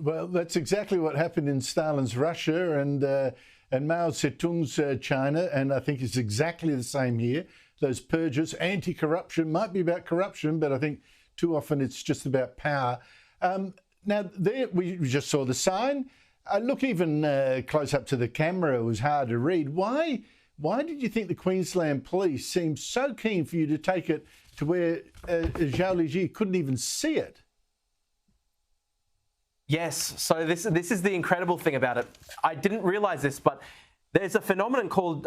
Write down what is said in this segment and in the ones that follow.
Well, that's exactly what happened in Stalin's Russia and Mao Zedong's China, and I think it's exactly the same here. Those purges, anti-corruption, might be about corruption, but I think too often it's just about power. Now, there we just saw the sign. Look, even close up to the camera, it was hard to read. Why did you think the Queensland Police seemed so keen for you to take it to where Zhao Leji couldn't even see it? Yes, so this is the incredible thing about it. I didn't realise this, but there's a phenomenon called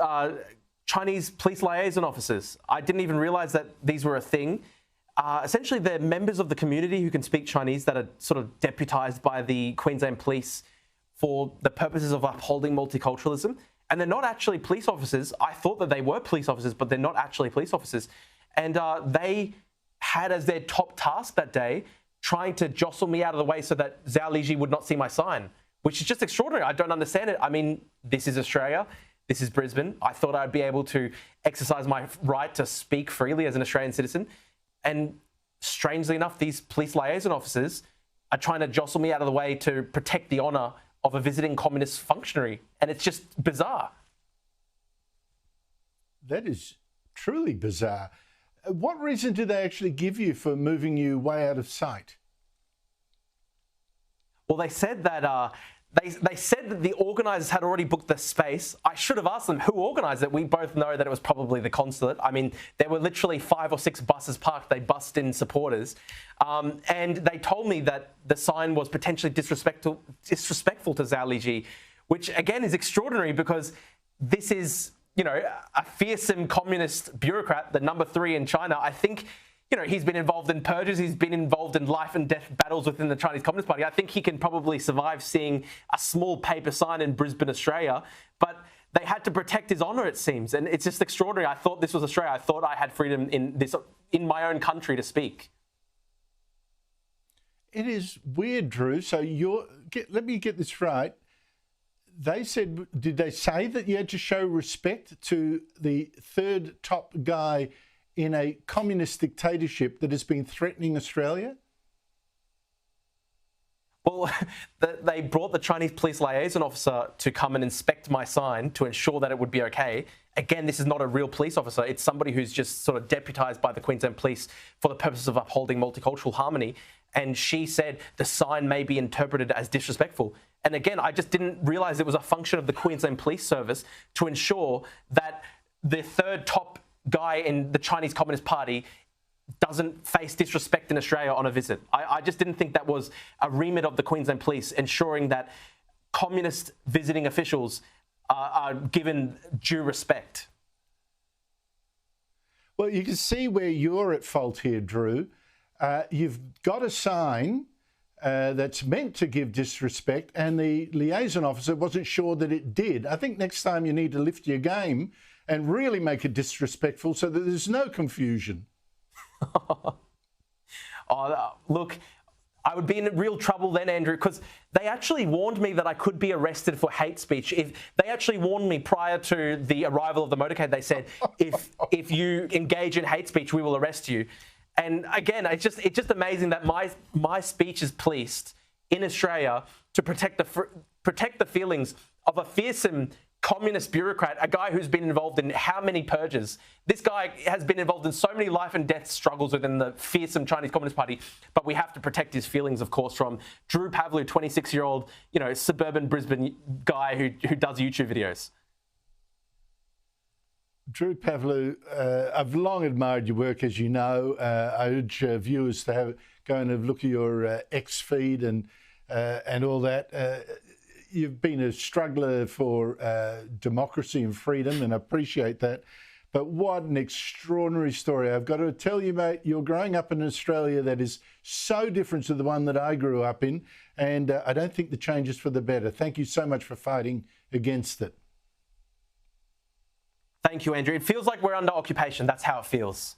Chinese police liaison officers. I didn't even realise that these were a thing. Essentially, they're members of the community who can speak Chinese that are sort of deputised by the Queensland Police for the purposes of upholding multiculturalism. And they're not actually police officers. I thought that they were police officers, but they're not actually police officers. And they had as their top task that day trying to jostle me out of the way so that Zhao Leji would not see my sign, which is just extraordinary. I don't understand it. I mean, this is Australia. This is Brisbane. I thought I'd be able to exercise my right to speak freely as an Australian citizen. And strangely enough, these police liaison officers are trying to jostle me out of the way to protect the honour of a visiting communist functionary. And it's just bizarre. That is truly bizarre. What reason did they actually give you for moving you way out of sight? Well, they said that they said that the organisers had already booked the space. I should have asked them who organised it. We both know that it was probably the consulate. I mean, there were literally 5 or 6 buses parked. They bussed in supporters. And they told me that the sign was potentially disrespectful to Zhao Leji, which again is extraordinary because this is, you know, a fearsome communist bureaucrat, the number 3 in China. I think, you know, he's been involved in purges. He's been involved in life and death battles within the Chinese Communist Party. I think he can probably survive seeing a small paper sign in Brisbane, Australia. But they had to protect his honour, it seems. And it's just extraordinary. I thought this was Australia. I thought I had freedom in my own country to speak. It is weird, Drew. So let me get this right. They said, did they say that you had to show respect to the 3rd top guy in a communist dictatorship that has been threatening Australia? Well, they brought the Chinese police liaison officer to come and inspect my sign to ensure that it would be okay. Again, this is not a real police officer. It's somebody who's just sort of deputised by the Queensland Police for the purposes of upholding multicultural harmony. And she said the sign may be interpreted as disrespectful. And again, I just didn't realise it was a function of the Queensland Police Service to ensure that the 3rd top guy in the Chinese Communist Party doesn't face disrespect in Australia on a visit. I just didn't think that was a remit of the Queensland Police, ensuring that communist visiting officials are given due respect. Well, you can see where you're at fault here, Drew. You've got a sign that's meant to give disrespect, and the liaison officer wasn't sure that it did. I think next time you need to lift your game and really make it disrespectful so that there's no confusion. Oh, look, I would be in real trouble then, Andrew, because they actually warned me that I could be arrested for hate speech. If they actually warned me prior to the arrival of the motorcade, they said, if you engage in hate speech, we will arrest you. And again, it's just amazing that my speech is policed in Australia to protect the feelings of a fearsome communist bureaucrat, a guy who's been involved in how many purges. This guy has been involved in so many life and death struggles within the fearsome Chinese Communist Party, but we have to protect his feelings, of course, from Drew Pavlou, 26-year-old, you know, suburban Brisbane guy who does YouTube videos. Drew Pavlou, I've long admired your work, as you know. I urge viewers to go and have a look at your X feed and all that. You've been a struggler for democracy and freedom, and I appreciate that. But what an extraordinary story. I've got to tell you, mate, you're growing up in Australia that is so different to the one that I grew up in, and I don't think the change is for the better. Thank you so much for fighting against it. Thank you, Andrew. It feels like we're under occupation. That's how it feels.